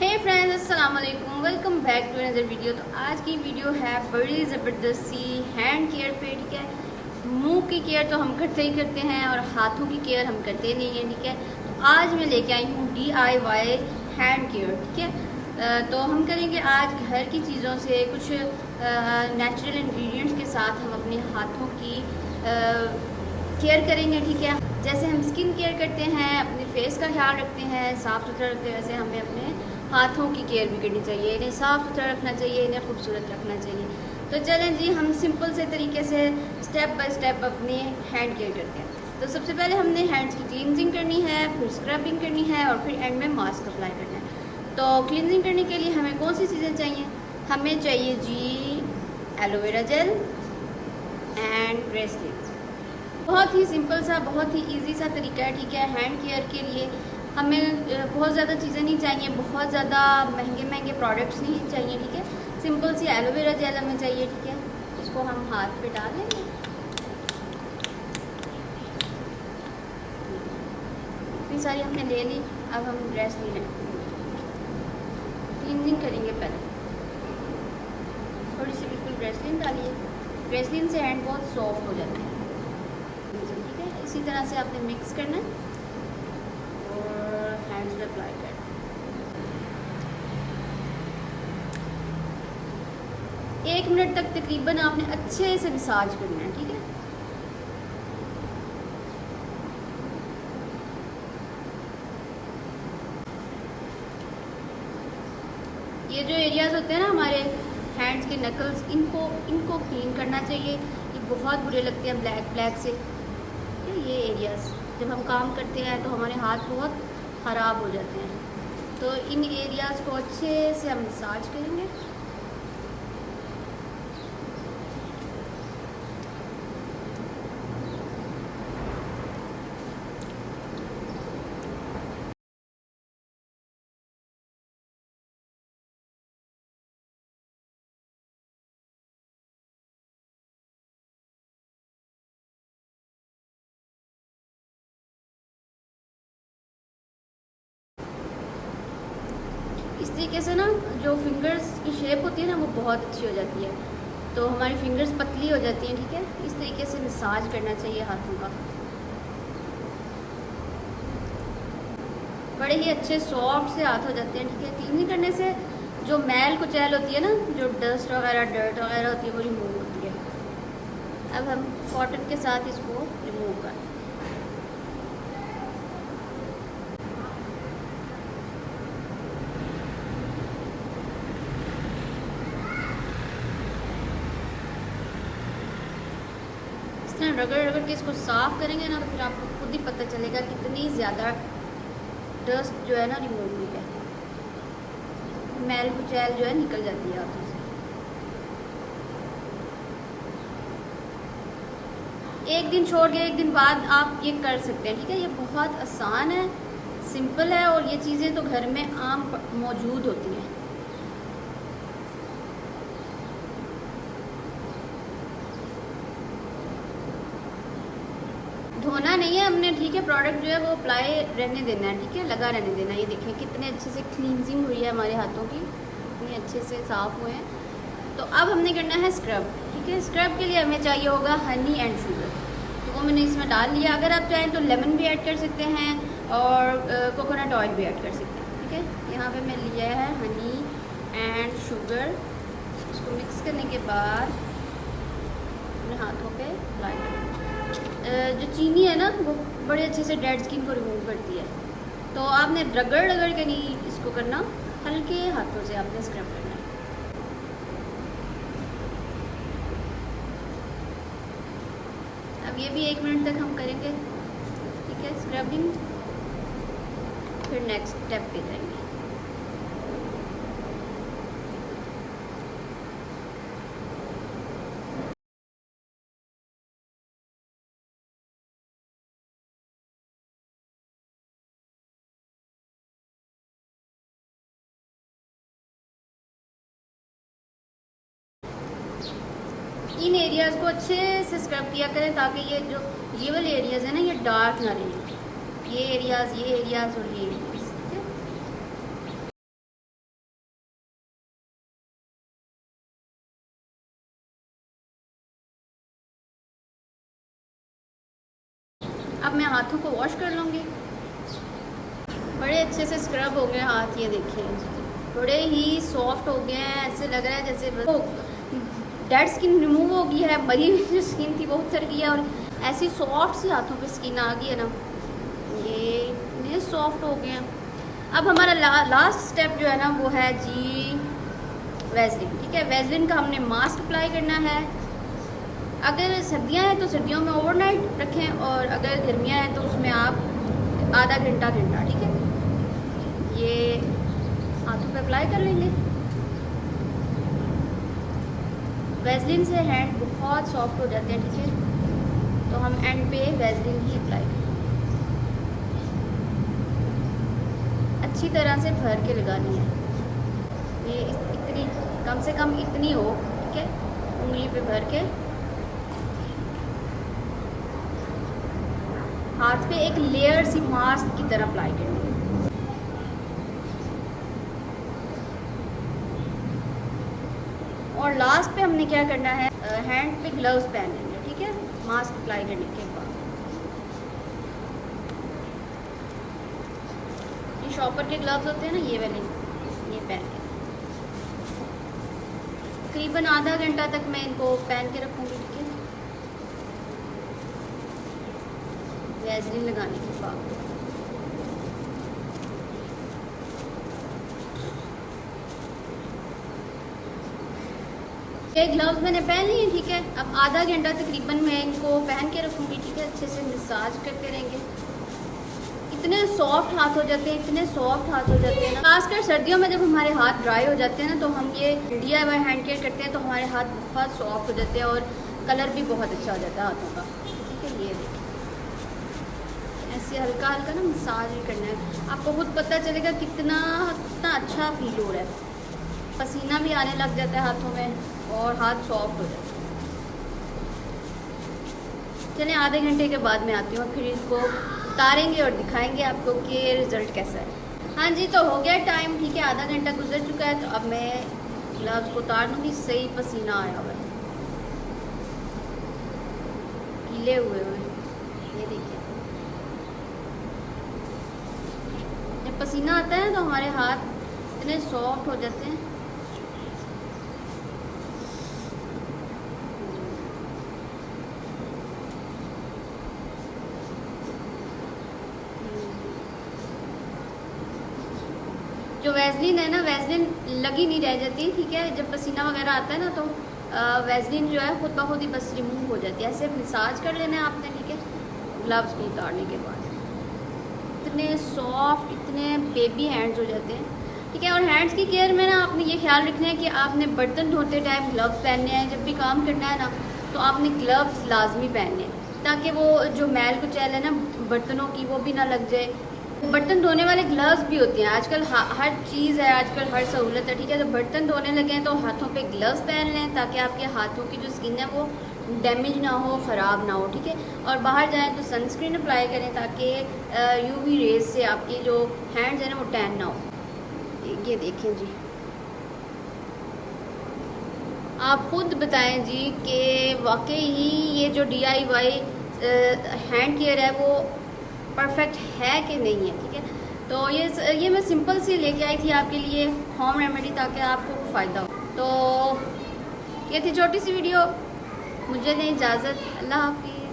हे friends, अस्सलाम वालेकुम, welcome back to another video. तो आज की वीडियो है बड़ी ज़बरदस्त सी हैंड केयर पे। ठीक है, मुंह की केयर तो हम करते ही करते हैं और हाथों की केयर हम करते नहीं हैं। ठीक है, तो आज मैं लेके आई हूँ DIY हैंड केयर। ठीक है, तो हम करेंगे आज घर की चीज़ों से कुछ नेचुरल इंग्रेडिएंट्स के साथ हम अपने हाथों की केयर करेंगे। ठीक है, जैसे हम स्किन केयर करते हैं, अपने फेस का ख्याल रखते हैं, साफ़ सुथरा रखते हैं, वैसे हमें अपने हाथों की केयर भी करनी चाहिए। इन्हें साफ़ सुथरा रखना चाहिए, इन्हें खूबसूरत रखना चाहिए। तो चलें जी, हम सिंपल से तरीके से स्टेप बाय स्टेप अपनी हैंड केयर करते हैं। तो सबसे पहले हमने हैंड्स की क्लींजिंग करनी है, फिर स्क्रबिंग करनी है और फिर एंड में मास्क अप्लाई करना है। तो क्लींजिंग करने के लिए हमें कौन सी चीज़ें चाहिए? हमें चाहिए जी एलोवेरा जेल एंड ग्रेसलिन। बहुत ही सिंपल सा, बहुत ही इजी सा तरीका है। ठीक है, हैंड केयर के लिए हमें बहुत ज़्यादा चीज़ें नहीं चाहिए, बहुत ज़्यादा महंगे प्रोडक्ट्स नहीं चाहिए। ठीक है, सिंपल सी एलोवेरा जेल हमें चाहिए। ठीक है, इसको हम हाथ पे डाल लेंगे। इतनी सारी हमने ले ली। अब हम ग्रेसलिन क्लींजिंग करेंगे। पहले थोड़ी सी बिल्कुल ग्रेसलिन डालिए। ग्रेसलिन से हैंड बहुत सॉफ्ट हो जाता है। ठीक है, इसी तरह से आपने मिक्स करना है और हैंड्स पे अप्लाई करना है। एक मिनट तक तकरीबन आपने अच्छे से मसाज करना है। ठीक है, ये जो एरियाज होते हैं ना हमारे हैंड्स के नकल्स, इनको क्लीन करना चाहिए। ये बहुत बुरे लगते हैं ब्लैक से। ये एरियाज जब हम काम करते हैं तो हमारे हाथ बहुत ख़राब हो जाते हैं। तो इन एरियाज़ को अच्छे से हम मसाज करेंगे। इस तरीके से ना जो फिंगर्स की शेप होती है ना वो बहुत अच्छी हो जाती है। तो हमारी फिंगर्स पतली हो जाती हैं। ठीक है, इस तरीके से मसाज करना चाहिए हाथों का। बड़े ही अच्छे सॉफ्ट से हाथ हो जाते हैं। ठीक है, क्लीनिंग करने से जो मैल कुचैल होती है ना, जो डस्ट वगैरह डर्ट वगैरह होती है, वो रिमूव होती है। अब हम कॉटन के साथ इसको रिमूव करें। रगड़ के इसको साफ़ करेंगे ना तो फिर आपको खुद ही पता चलेगा कितनी ज़्यादा डस्ट जो है ना रिमूव हुई है। मैल कुचैल जो है निकल जाती है हाथों से। एक दिन छोड़ के एक दिन बाद आप ये कर सकते हैं। ठीक है, ये बहुत आसान है, सिंपल है और ये चीज़ें तो घर में आम मौजूद होती हैं। धोना नहीं है हमने। ठीक है, प्रोडक्ट जो है वो अप्लाई रहने देना है। ठीक है, लगा रहने देना। ये देखें कितने अच्छे से क्लींजिंग हुई है हमारे हाथों की, इतने अच्छे से साफ़ हुए हैं। तो अब हमने करना है स्क्रब। ठीक है, स्क्रब के लिए हमें चाहिए होगा हनी एंड शुगर। तो वो मैंने इसमें डाल लिया। अगर आप चाहें तो लेमन भी ऐड कर सकते हैं और कोकोनट ऑयल भी ऐड कर सकते हैं। ठीक है, यहाँ पर मैं लिया है हनी एंड शुगर। इसको मिक्स करने के बाद अपने हाथों पर अप्लाई करना। जो चीनी है ना वो बड़े अच्छे से डेड स्किन को रिमूव करती है। तो आपने रगड़ के नहीं इसको करना, हल्के हाथों से आपने स्क्रब करना है। अब ये भी 1 मिनट तक हम करेंगे। ठीक है, स्क्रबिंग। फिर नेक्स्ट स्टेप पे जाएंगे। इन एरियाज़ को अच्छे से स्क्रब किया करें ताकि ये वाले एरियाज़ हैं ना, ये डार्क ना रहें। ये एरियाज़ और ये एरियाज़ मैं हाथों को वॉश कर लूँगी। बड़े अच्छे से स्क्रब हो गए हाथ, ये देखिए बड़े ही सॉफ्ट हो गए हैं। ऐसे लग रहा है जैसे डेड स्किन रिमूव हो गई है, मरी हुई जो स्किन थी वो उतर गई है और ऐसी सॉफ्ट सी हाथों पे स्किन आ गई है ना, ये सॉफ्ट हो गए हैं। अब हमारा लास्ट स्टेप जो है ना वो है जी वैसलिन। ठीक है, वैसलिन का हमने मास्क अप्लाई करना है। अगर सर्दियां हैं तो सर्दियों में ओवरनाइट रखें और अगर गर्मियां हैं तो उसमें आप आधा घंटा ठीक है ये हाथों पे अप्लाई कर लेंगे। वैसलिन से हैंड बहुत सॉफ्ट हो जाते हैं। ठीक है, तो हम एंड पे वैसलिन ही अप्लाई करें, अच्छी तरह से भर के लगानी है। ये इतनी कम से कम इतनी हो, ठीक है, उंगली पे भर के हाथ पे एक लेयर सी मास्क की तरह अप्लाई करनी है। और लास्ट पे हमने क्या करना है, हैंड पे ग्लव्स पहनने हैं। ठीक है, मास्क अप्लाई करने के बाद ये शॉपर के ग्लव्स होते हैं ना, ये वाले, ये पहन के तकरीबन आधा घंटा तक मैं इनको पहन के रखूँगी। ठीक है, वैसलीन लगाने के बाद ये ग्लव्स मैंने पहन लिए। ठीक है, अब आधा घंटा तकरीबन मैं इनको पहन के रखूँगी। ठीक है, अच्छे से मसाज करते रहेंगे। इतने सॉफ्ट हाथ हो जाते हैं, इतने सॉफ्ट हाथ हो जाते हैं ना, खासकर सर्दियों में जब हमारे हाथ ड्राई हो जाते हैं ना, तो हम ये DIY हैंड केयर करते हैं तो हमारे हाथ बहुत सॉफ्ट हो जाते हैं और कलर भी बहुत अच्छा हो जाता है हाथों का। ठीक है, ये देखिए ऐसे हल्का हल्का ना मसाज भी करना है, आपको खुद पता चलेगा कितना अच्छा फील हो रहा है। पसीना भी आने लग जाता है हाथों में और हाथ सॉफ्ट हो जाता है। चलिए आधे घंटे के बाद मैं आती हूँ, फिर इसको उतारेंगे और दिखाएंगे आपको कि रिज़ल्ट कैसा है। हाँ जी, तो हो गया टाइम। ठीक है, आधा घंटा गुजर चुका है, तो अब मैं ग्लव्स को उतार लूँगी। सही पसीना आया हुआ है, गीले हुए ये देखिए। जब पसीना आता है तो हमारे हाथ इतने सॉफ्ट हो जाते हैं। जो वैसलीन है ना, वैसलीन लगी नहीं रह जाती। ठीक है, जब पसीना वगैरह आता है ना तो वैसलीन जो है खुद ब खुद ही बस रिमूव हो जाती है। ऐसे मसाज कर लेना है आपने। ठीक है, ग्लव्स को उतारने के बाद इतने सॉफ्ट, इतने बेबी हैंड्स हो जाते हैं। ठीक है, और हैंड्स की केयर में ना आपने ये ख्याल रखना है कि आपने बर्तन धोते टाइम ग्लव्स पहनने हैं। जब भी काम करना है ना तो आपने ग्लव्स लाजमी पहनने हैं, ताकि वो जो मैल कुचैल है ना बर्तनों की वो भी ना लग जाए। बर्तन धोने वाले ग्लव्स भी होते हैं आजकल, हर चीज़ है आजकल, हर सहूलत है। ठीक है, तो बर्तन धोने लगे हैं तो हाथों पे ग्लव्स पहन लें ताकि आपके हाथों की जो स्किन है वो डैमेज ना हो, ख़राब ना हो। ठीक है, और बाहर जाएं तो सनस्क्रीन अप्लाई करें ताकि UV रेज से आपके जो हैंड्स हैं ना वो टैन ना हो। ये देखें जी, आप खुद बताएं जी कि वाकई ही ये जो DIY हैंड केयर है वो परफेक्ट है कि नहीं है। ठीक है, तो ये मैं सिंपल सी लेके आई थी आपके लिए होम रेमेडी, ताकि आपको फ़ायदा हो। तो ये थी छोटी सी वीडियो, मुझे दें इजाज़त, अल्लाह हाफिज़।